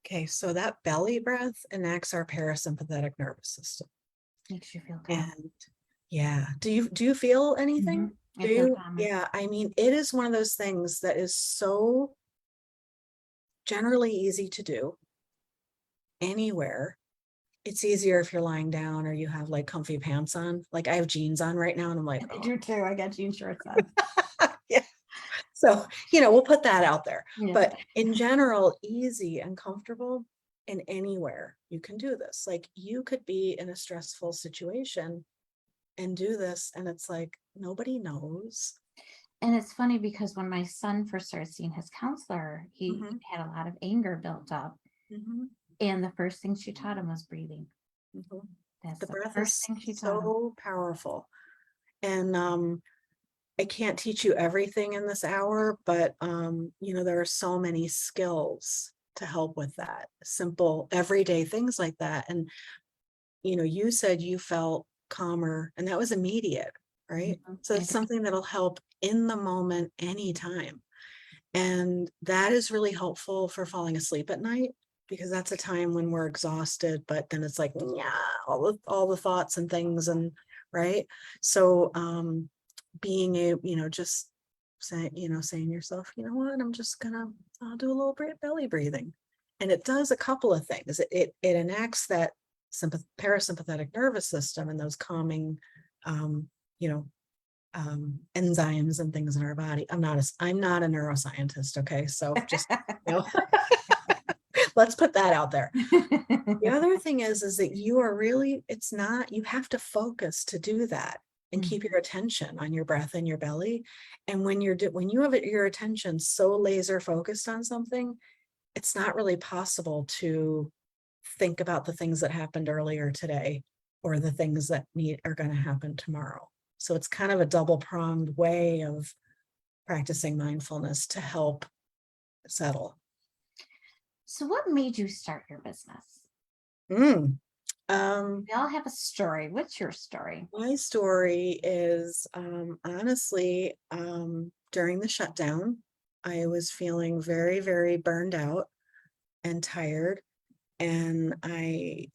Okay, so that belly breath enacts our parasympathetic nervous system. Makes you feel calm. And yeah, do you feel anything? I Do feel you? calmer. Yeah, I mean, it is one of those things that is so generally easy to do anywhere. It's easier if you're lying down or you have like comfy pants on. Like I have jeans on right now and I'm like, I oh. do too. I got jean shorts on. Yeah. So, we'll put that out there. Yeah. But in general, easy and comfortable and anywhere you can do this. Like you could be in a stressful situation and do this. And it's like, nobody knows. And it's funny because when my son first started seeing his counselor, he Mhm. had a lot of anger built up. Mhm. And the first thing she taught him was breathing. Mhm. That's The the breath first is thing she taught him. so powerful. And I can't teach you everything in this hour, but there are so many skills to help with that. Simple everyday things like that. And you said you felt calmer and that was immediate, right? Mhm. So it's something that'll help in the moment anytime. And that is really helpful for falling asleep at night because that's a time when we're exhausted, but then it's like, yeah, all the thoughts and things and right. So being a, just saying to yourself, you know what, I'll do a little belly breathing. And it does a couple of things. It enacts that parasympathetic nervous system and those calming, you know, enzymes and things in our body. I'm not a neuroscientist. Okay. So just, let's put that out there. The other thing is that you are really, you have to focus to do that and keep your attention on your breath and your belly. And when you have your attention so laser focused on something, it's not really possible to think about the things that happened earlier today or the things that are going to happen tomorrow. So it's kind of a double-pronged way of practicing mindfulness to help settle. So what made you start your business? Mm. We all have a story. What's your story? My story is honestly, during the shutdown, I was feeling very, very burned out and tired. And I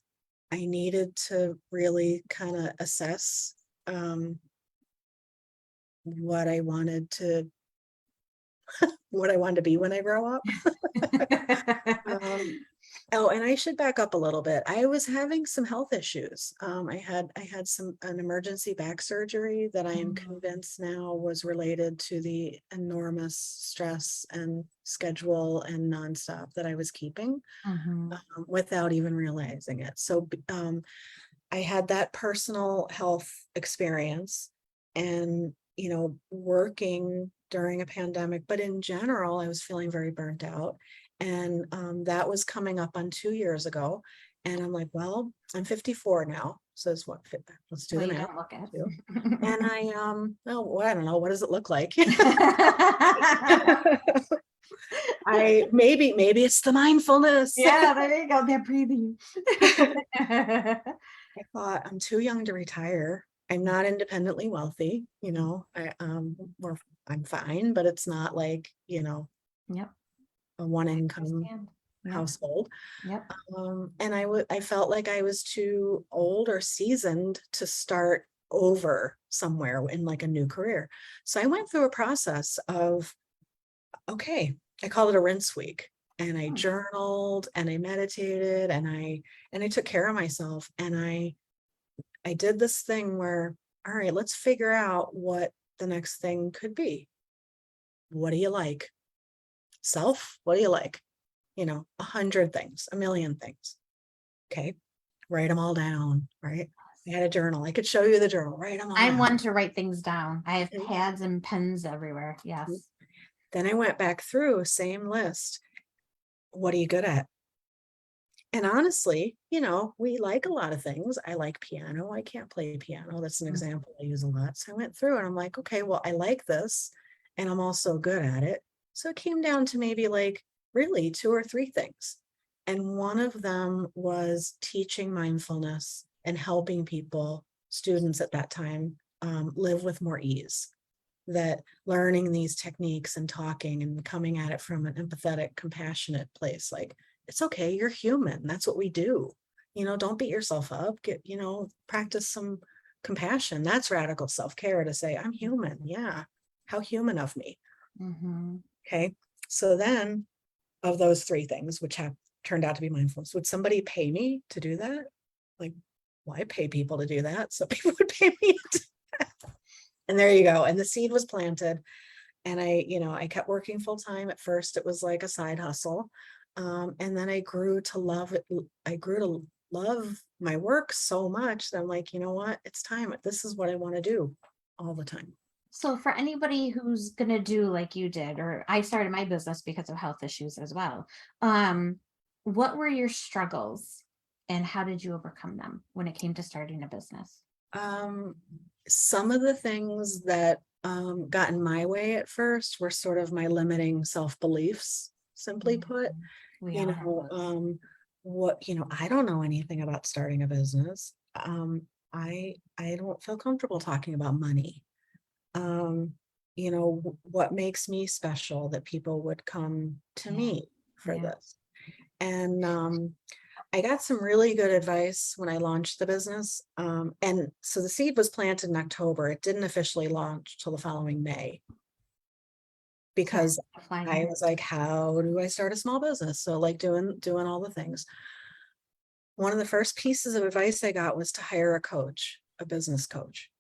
needed to really kind of assess what I wanted to be when I grow up. Um, oh, and I should back up a little bit. I was having some health issues. I had an emergency back surgery that I am convinced now was related to the enormous stress and schedule and nonstop that I was keeping, Mhm. without even realizing it. So I had that personal health experience, and working during a pandemic, but in general, I was feeling very burnt out. And that was coming up on 2 years ago. And I'm like, well, I'm 54 now. So it's what, let's do Well, the you math. don't look it. Too. And oh, well, I don't know, what does it look like? Maybe it's the mindfulness. Yeah, there you go. They're breathing. I thought, I'm too young to retire. I'm not independently wealthy, I'm fine, but it's not like, Yep. a one I income understand. Yep. household. Yep. And I felt like I was too old or seasoned to start over somewhere in like a new career. So I went through a process of, okay, I call it a rinse week. And I Hmm. journaled and I meditated and I took care of myself, and I did this thing where, all right, let's figure out what the next thing could be. What do you like? Self, what do you like? 100 things, a million things. Okay. Write them all down, right? I had a journal. I could show you the journal. Write them all I'm down. one to write things down. I have Okay. pads and pens everywhere. Yes. Then I went back through, same list. What are you good at? And honestly, we like a lot of things. I like piano. I can't play piano. That's an example I use a lot. So I went through and I'm like, okay, well, I like this and I'm also good at it. So it came down to maybe like really 2 or 3 things. And one of them was teaching mindfulness and helping people, students at that time, live with more ease. That learning these techniques and talking and coming at it from an empathetic, compassionate place, like, it's okay, you're human. That's what we do. Don't beat yourself up. Practice some compassion. That's radical self-care, to say, I'm human. Yeah. How human of me. Mm-hmm. Okay. So then, of those 3 things, which have turned out to be mindfulness, would somebody pay me to do that? Like, well, I pay people to do that. So people would pay me to do that. And there you go. And the seed was planted. And I kept working full time. At first, it was like a side hustle. And then I grew to love it. I grew to love my work so much that I'm like, you know what? It's time. This is what I want to do all the time. So for anybody who's gonna do like you did, or I started my business because of health issues as well. What were your struggles and how did you overcome them when it came to starting a business? Um, some of the things that got in my way at first were sort of my limiting self-beliefs, simply put. We you all have know, those. I don't know anything about starting a business. I don't feel comfortable talking about money. Um, what makes me special that people would come to Yeah. me for Yeah. this? And I got some really good advice when I launched the business. And so the seed was planted in October. It didn't officially launch till the following May, Sorry, because flying. I was like, how do I start a small business? So like doing all the things. One of the first pieces of advice I got was to hire a coach, a business coach,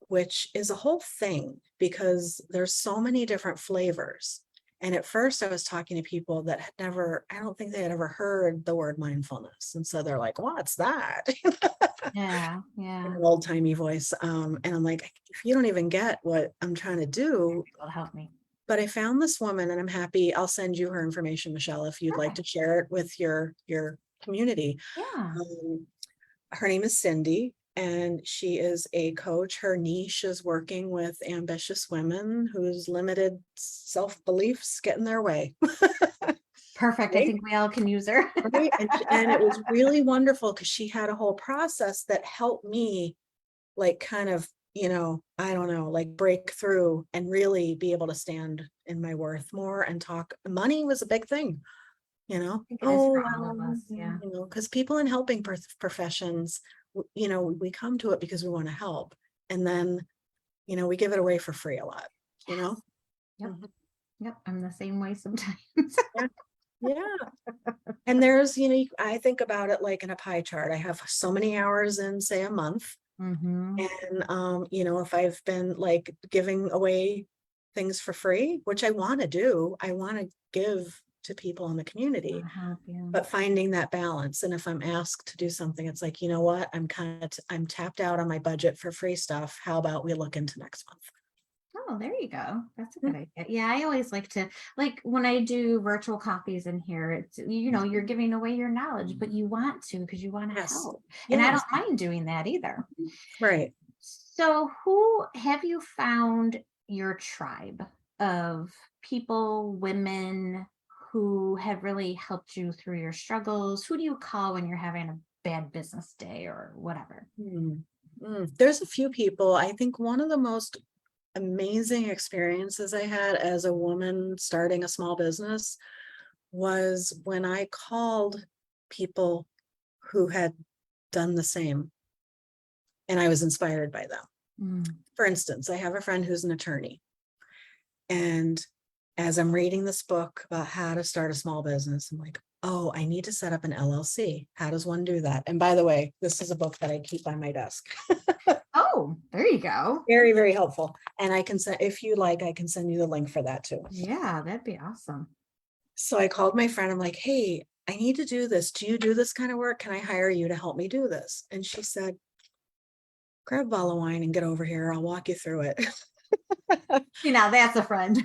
which is a whole thing because there's so many different flavors. And at first I was talking to people that had never, I don't think they had ever heard the word mindfulness. And so they're like, what's that? Yeah. In Yeah. an old timey voice. And I'm like, if you don't even get what I'm trying to do. Will help me. But I found this woman, and I'm happy. I'll send you her information, Michelle, if you'd like Okay. to share it with your community. Yeah. Her name is Cindy, and she is a coach. Her niche is working with ambitious women whose limited self-beliefs get in their way. Perfect. I Right? think we all can use her. Right? And it was really wonderful because she had a whole process that helped me, like, kind of, I don't know, like break through and really be able to stand in my worth more and talk. Money was a big thing, Think it is oh, for all of well, us. Yeah. because people in helping professions, we come to it because we want to help. And then we give it away for free a lot, you know? Yep. Mhm. Yep. I'm the same way sometimes. Yeah. Yeah. And there's, I think about it like in a pie chart. I have so many hours in, say, a month. Mm-hmm. And, if I've been like giving away things for free, which I want to do, I want to give to people in the community, Help you. but finding that balance. And if I'm asked to do something, it's like, you know what, I'm tapped out on my budget for free stuff. How about we look into next month? Oh, there you go. That's a Mm. good idea. Yeah, I always like to, like when I do virtual copies in here, it's, you're giving away your knowledge, but you want to because you want to Yes. help. And I don't Yes. mind doing that either. Right. So, who have you found your tribe of people, women who have really helped you through your struggles? Who do you call when you're having a bad business day or whatever? There's a few people. I think one of the most amazing experiences I had as a woman starting a small business was when I called people who had done the same, and I was inspired by them. Mm. For instance, I have a friend who's an attorney, and as I'm reading this book about how to start a small business, I'm like, oh, I need to set up an LLC. How does one do that? And by the way, this is a book that I keep on my desk. Oh, there you go. Very, very helpful. And I can send, if you like, I can send you the link for that too. Yeah, that'd be awesome. So I called my friend. I'm like, hey, I need to do this. Do you do this kind of work? Can I hire you to help me do this? And she said, grab a bottle of wine and get over here. I'll walk you through it. See, now that's a friend.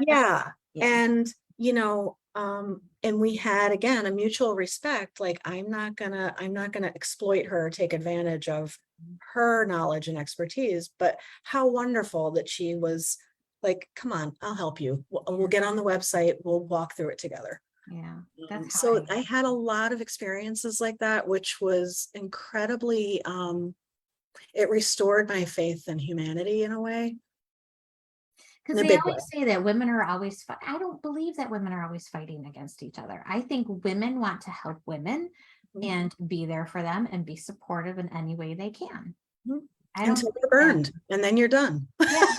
Yeah. Yeah. And, and we had again a mutual respect. Like I'm not gonna exploit her or take advantage of her knowledge and expertise, but how wonderful that she was like, come on, I'll help you. We'll get on the website, we'll walk through it together. Yeah, that's how So I I had a lot of experiences like that, which was incredibly, it restored my faith in humanity in a way, because in a they big way. always say that women are always I don't believe that women are always fighting against each other. I think women want to help women Mhm. and be there for them and be supportive in any way they can. Mhm. I don't Until believe you're that. burned, and then you're done. Yeah.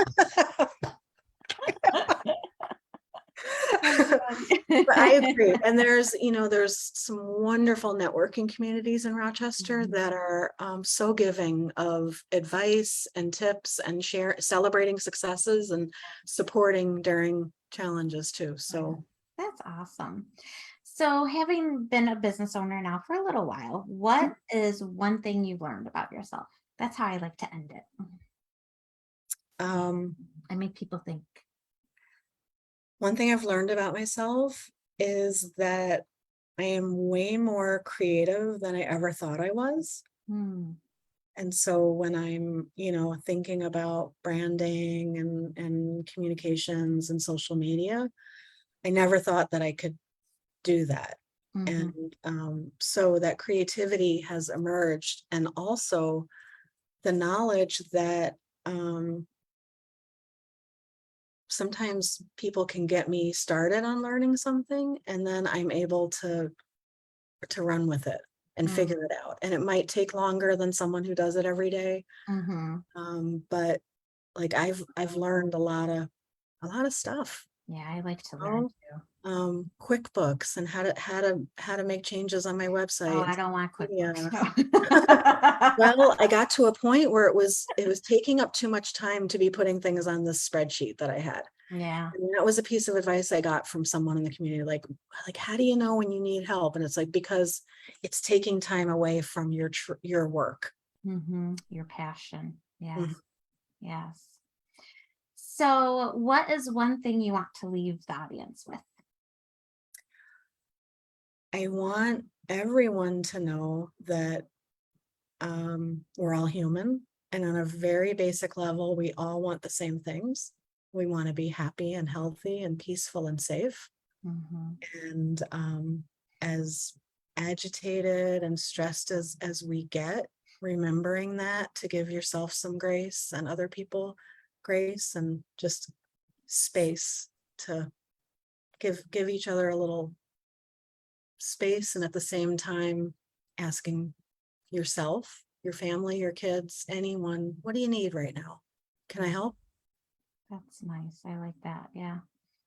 That's funny. But I agree. And there's some wonderful networking communities in Rochester Mhm. that are so giving of advice and tips and celebrating successes and supporting during challenges too. So That's awesome. So, having been a business owner now for a little while, what is one thing you learned about yourself? That's how I like to end it. um, I make people think. one thing I've learned about myself is that I am way more creative than I ever thought I was. Hmm. And so when I'm, thinking about branding and communications and social media, I never thought that I could do that. Mhm. And so that creativity has emerged, and also the knowledge that sometimes people can get me started on learning something, and then I'm able to run with it and Mm. figure it out. And it might take longer than someone who does it every day. Mhm. But like I've learned a lot of stuff. Yeah, I like to learn Oh, too. QuickBooks and how to make changes on my Oh, website. I don't want Yeah. QuickBooks. No. Well, I got to a point where it was taking up too much time to be putting things on this spreadsheet that I had. Yeah. And that was a piece of advice I got from someone in the community, like how do you know when you need help? And it's like, because it's taking time away from your work. Your passion. Mhm. Yes. Yes. So, what is one thing you want to leave the audience with? I want everyone to know that we're all human, and on a very basic level, we all want the same things. We want to be happy and healthy and peaceful and safe. Mhm. And as agitated and stressed as we get, remembering that to give yourself some grace and other people grace and just space to give each other a little space, and at the same time asking yourself, your family, your kids, anyone, what do you need right now? Can I help? That's nice. I like that. Yeah.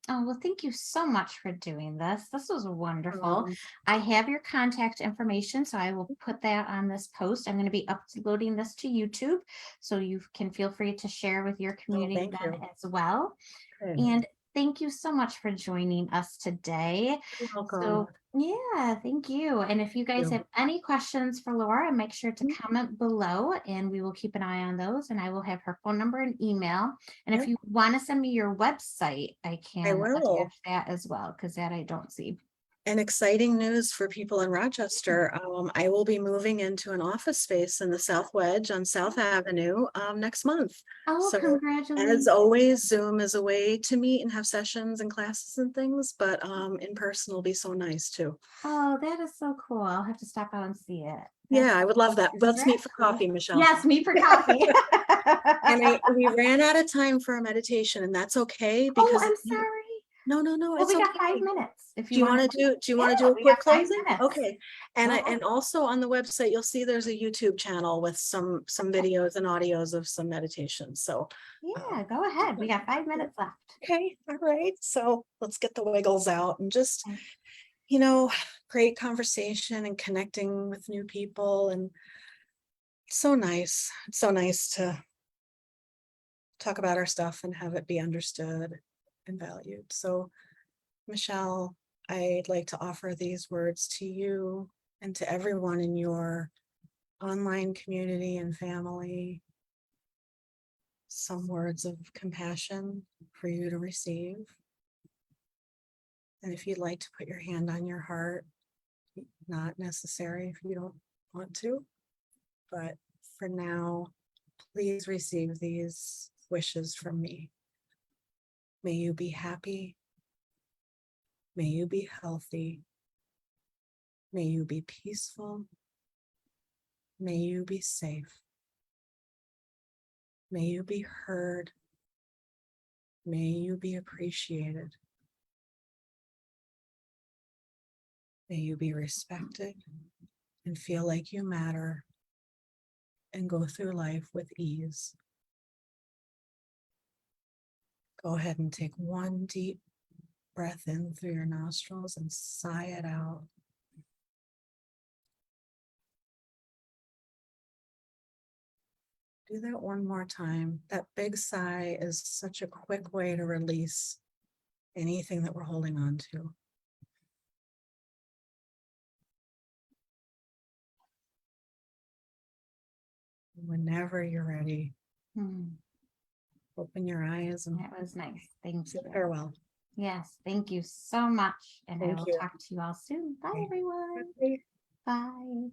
Oh, well, thank you so much for doing this. This was wonderful. Um, I have your contact information, so I will put that on this post. I'm going to be uploading this to YouTube, so you can feel free to share with your oh, community thank then you. as well. Good. And thank you so much for joining us today. You're welcome. So, yeah, thank you. And if you guys you. have any questions for Laura, make sure to comment below and we will keep an eye on those. And I will have her phone number and email. And if Yep, you want to send me your website, I I can will. attach that as well, because that I don't see. And exciting news for people in Rochester. I will be moving into an office space in the South Wedge on South Avenue next month. Oh, So congratulations. as always, Zoom is a way to meet and have sessions and classes and things, but in person will be so nice too. Oh, that is so cool. I'll have to stop out and see it. Yeah, I would love that. Let's meet for Congrats. coffee, Michelle. Yes, meet for coffee. And we ran out of time for a meditation, and that's okay Oh, because I'm sorry. no, Well, it's we okay. got 5 minutes. If Do you you want want to do you want to Yeah, do a we quick got 5 closing? minutes. Okay. And Go and also on the website, you'll see there's a YouTube channel with some videos and audios of some meditations. So Yeah, go ahead. We got 5 minutes left. okay, all right. So let's get the wiggles out and just, Okay. great conversation and connecting with new people. And so nice. It's so nice to talk about our stuff and have it be understood and valued. So Michelle, I'd like to offer these words to you and to everyone in your online community and family. Some words of compassion for you to receive. And if you'd like to put your hand on your heart, not necessary if you don't want to, but for now, please receive these wishes from me. May you be happy. May you be healthy. May you be peaceful. May you be safe. May you be heard. May you be appreciated. May you be respected and feel like you matter and go through life with ease. Go ahead and take one deep breath in through your nostrils and sigh it out. Do that one more time. That big sigh is such a quick way to release anything that we're holding on to. Whenever you're ready, open your eyes and That was nice. Thank say you. farewell. Yes, thank you so much. And I Thank will you. talk to you all soon. Bye, Okay. everyone. Bye. Bye.